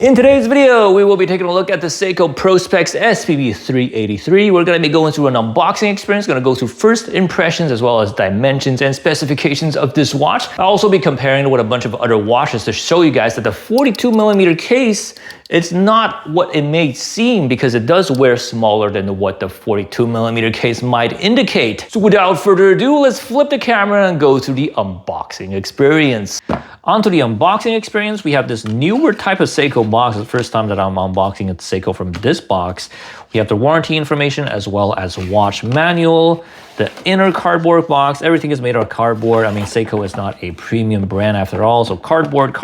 In today's video, we will be taking a look at the Seiko Prospex SCB383. We're going to be going through an unboxing experience, going to go through first impressions as well as dimensions and specifications of this watch. I'll also be comparing it with a bunch of other watches to show you guys that the 42mm case, it's not what it may seem because it does wear smaller than what the 42mm case might indicate. So without further ado, let's flip the camera and go through the unboxing experience. Onto the unboxing experience, we have this newer type of Seiko box. It's the first time that I'm unboxing a Seiko from this box. We have the warranty information as well as watch manual, the inner cardboard box. Everything is made out of cardboard. I mean, Seiko is not a premium brand after all, so cardboard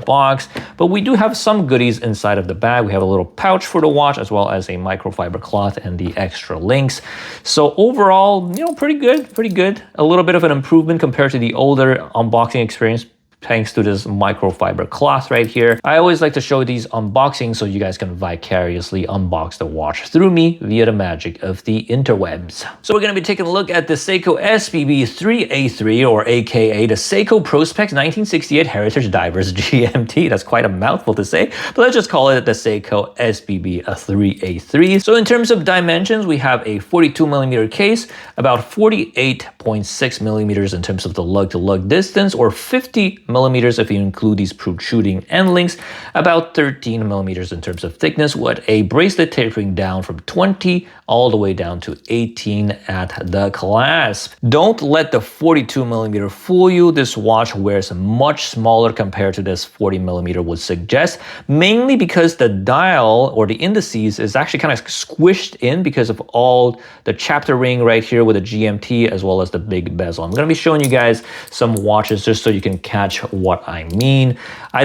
box. But we do have some goodies inside of the bag. We have a little pouch for the watch as well as a microfiber cloth and the extra links. So overall, pretty good. A little bit of an improvement compared to the older unboxing experience, thanks to this microfiber cloth right here. I always like to show these unboxings so you guys can vicariously unbox the watch through me via the magic of the interwebs. So we're going to be taking a look at the Seiko SCB383, or aka the Seiko Prospex 1968 Heritage Divers GMT. That's quite a mouthful to say, but let's just call it the Seiko SCB383. So in terms of dimensions, we have a 42mm case, about 48.6mm in terms of the lug-to-lug distance, or 50mm if you include these protruding end links, about 13mm in terms of thickness, with a bracelet tapering down from 20 all the way down to 18 at the clasp. Don't let the 42mm fool you. This watch wears much smaller compared to this 40mm would suggest, mainly because the dial or the indices is actually kind of squished in because of all the chapter ring right here with the GMT as well as the big bezel. I'm going to be showing you guys some watches just so you can catch what I mean.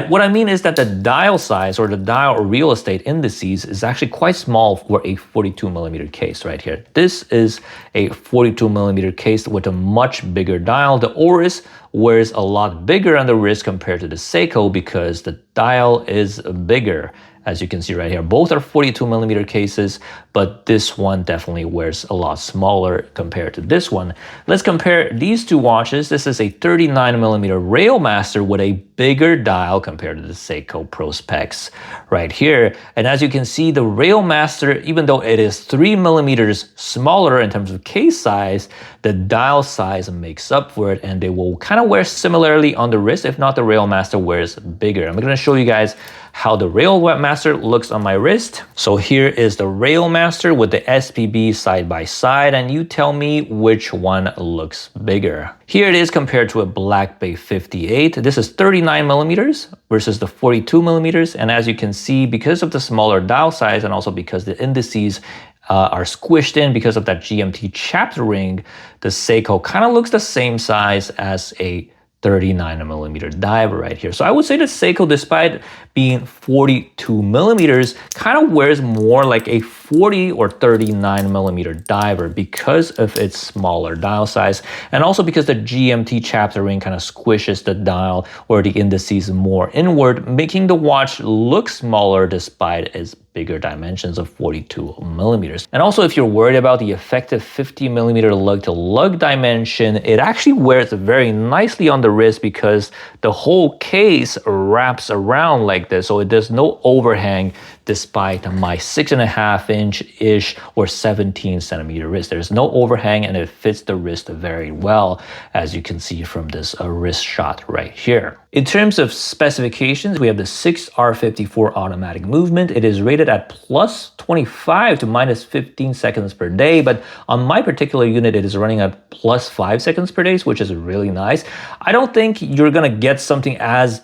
What I mean is that the dial size or the dial real estate indices is actually quite small for a 42mm case right here. This is a 42mm case with a much bigger dial. The Oris wears a lot bigger on the wrist compared to the Seiko because the dial is bigger. As you can see right here, both are 42mm cases, but this one definitely wears a lot smaller compared to this one. Let's compare these two watches. This is a 39mm Railmaster with a bigger dial compared to the Seiko Prospex right here. And as you can see, the Railmaster, even though it is 3mm smaller in terms of case size, the dial size makes up for it, and they will kind of wear similarly on the wrist, if not the Railmaster wears bigger. I'm going to show you guys how the Railmaster looks on my wrist. So here is the Railmaster with the SPB side by side, and you tell me which one looks bigger. Here it is compared to a Black Bay 58. This is 39mm versus the 42mm, and as you can see, because of the smaller dial size and also because the indices are squished in because of that GMT chapter ring, the Seiko kind of looks the same size as a 39mm diver right here. So I would say that Seiko, despite being 42mm, kind of wears more like a 40 or 39mm diver because of its smaller dial size, and also because the GMT chapter ring kind of squishes the dial or the indices more inward, making the watch look smaller despite its bigger dimensions of 42mm. And also, if you're worried about the effective 50mm lug-to-lug dimension, it actually wears very nicely on the wrist because the whole case wraps around like this, so there's no overhang despite my 6.5-inch-ish or 17cm wrist. There's no overhang and it fits the wrist very well, as you can see from this wrist shot right here. In terms of specifications, we have the 6R54 automatic movement. It is rated at plus 25 to minus 15 seconds per day, but on my particular unit, it is running at plus 5 seconds per day, which is really nice. I don't think you're gonna get something as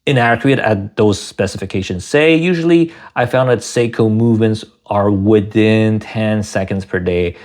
inaccurate as those specifications say. Usually, I found that Seiko movements are within 10 seconds per day,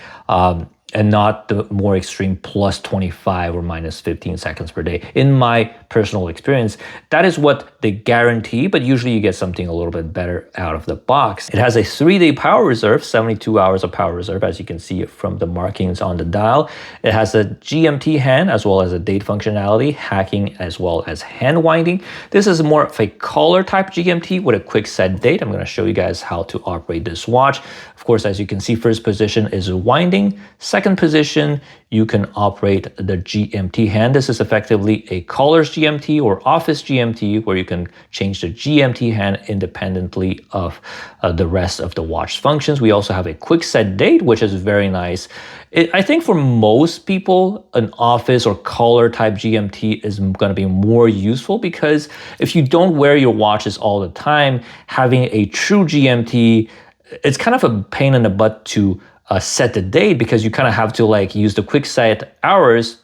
and not the more extreme plus 25 or minus 15 seconds per day. In my personal experience, that is what they guarantee, but usually you get something a little bit better out of the box. It has a 3-day power reserve, 72 hours of power reserve, as you can see from the markings on the dial. It has a GMT hand as well as a date functionality, hacking as well as hand winding. This is more of a collar type GMT with a quick set date. I'm going to show you guys how to operate this watch. Of course, as you can see, first position is winding, second second position, you can operate the GMT hand. This is effectively a caller's GMT or office GMT, where you can change the GMT hand independently of the rest of the watch functions. We also have a quick set date, which is very nice. I think for most people, an office or caller type GMT is going to be more useful, because if you don't wear your watches all the time, having a true GMT, it's kind of a pain in the butt to set the date, because you kind of have to like use the quick set hours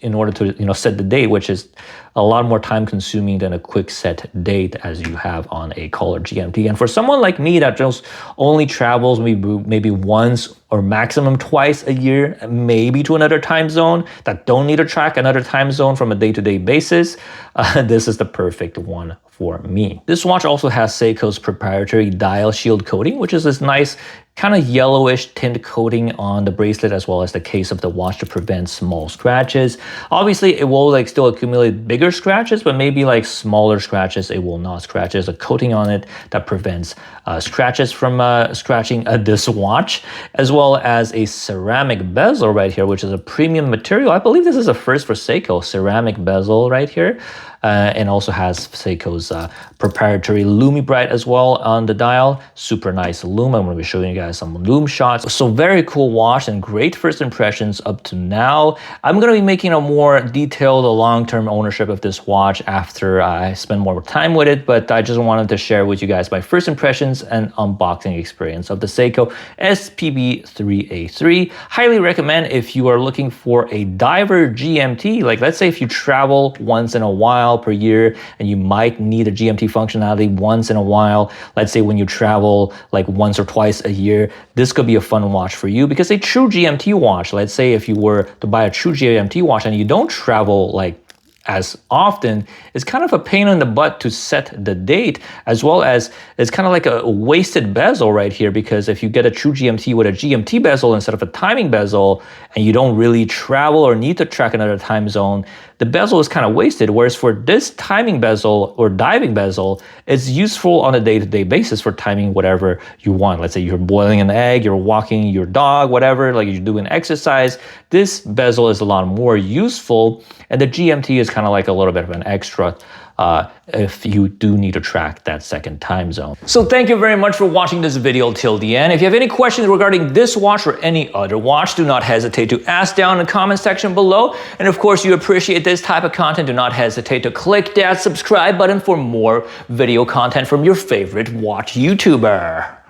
in order to set the date, which is a lot more time consuming than a quick set date as you have on a caller GMT. And for someone like me that just only travels maybe once or maximum twice a year, maybe to another time zone, that don't need to track another time zone from a day-to-day basis, this is the perfect one for me. This watch also has Seiko's proprietary dial shield coating, which is this nice kind of yellowish tint coating on the bracelet as well as the case of the watch to prevent small scratches. Obviously, it will like still accumulate bigger scratches, but maybe like smaller scratches, it will not scratch. There's a coating on it that prevents scratches from scratching this watch, as well as a ceramic bezel right here, which is a premium material. I believe this is a first for Seiko, ceramic bezel right here. And also has Seiko's proprietary Lumi Bright as well on the dial. Super nice lume. I'm going to be showing you guys some lume shots. So very cool watch and great first impressions up to now. I'm going to be making a more detailed long-term ownership of this watch after I spend more time with it, but I just wanted to share with you guys my first impressions and unboxing experience of the Seiko SCB383. Highly recommend if you are looking for a diver GMT. Like let's say if you travel once in a while per year and you might need a GMT functionality once in a while, let's say when you travel like once or twice a year, this could be a fun watch for you, because a true GMT watch, let's say if you were to buy a true GMT watch and you don't travel like as often, it's kind of a pain in the butt to set the date, as well as it's kind of like a wasted bezel right here, because if you get a true GMT with a GMT bezel instead of a timing bezel and you don't really travel or need to track another time zone, the bezel is kind of wasted. Whereas for this timing bezel or diving bezel, it's useful on a day-to-day basis for timing whatever you want. Let's say you're boiling an egg, you're walking your dog, whatever, like you're doing exercise. This bezel is a lot more useful, and the GMT is kind of like a little bit of an extra if you do need to track that second time zone. So thank you very much for watching this video till the end. If you have any questions regarding this watch or any other watch, do not hesitate to ask down in the comment section below. And of course, you appreciate this type of content, do not hesitate to click that subscribe button for more video content from your favorite watch YouTuber.